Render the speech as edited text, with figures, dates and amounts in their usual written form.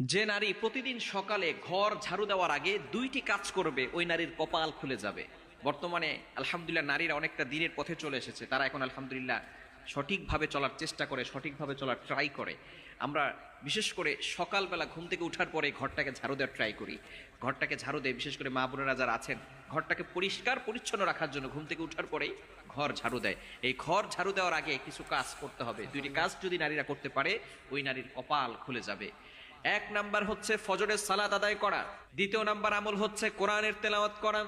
যে নারী প্রতিদিন সকালে ঘর ঝাড়ু দেওয়ার আগে দুইটি কাজ করবে ওই নারীর কপাল খুলে যাবে। বর্তমানে আলহামদুলিল্লাহ নারীরা অনেকটা দিনের পথে চলে এসেছে, তারা এখন আলহামদুলিল্লাহ সঠিকভাবে চলার চেষ্টা করে, সঠিকভাবে চলার ট্রাই করে। আমরা বিশেষ করে সকালবেলা ঘুম থেকে ওঠার পরে ঘরটাকে ঝাড়ু দেওয়ার ট্রাই করি। ঘরটাকে ঝাড়ু দেয়, বিশেষ করে মা বোনেরা যারা আছেন ঘরটাকে পরিষ্কার পরিচ্ছন্ন রাখার জন্য ঘুম থেকে ওঠার পরেই ঘর ঝাড়ু দেয়। এই ঘর ঝাড়ু দেওয়ার আগে কিছু কাজ করতে হবে, দুইটি কাজ যদি নারীরা করতে পারে ওই নারীর কপাল খুলে যাবে। এক নাম্বার হচ্ছে ফজরের সালাত আদায় করা, দ্বিতীয় নাম্বার আমল হচ্ছে কোরআনের তেলাওয়াত করা,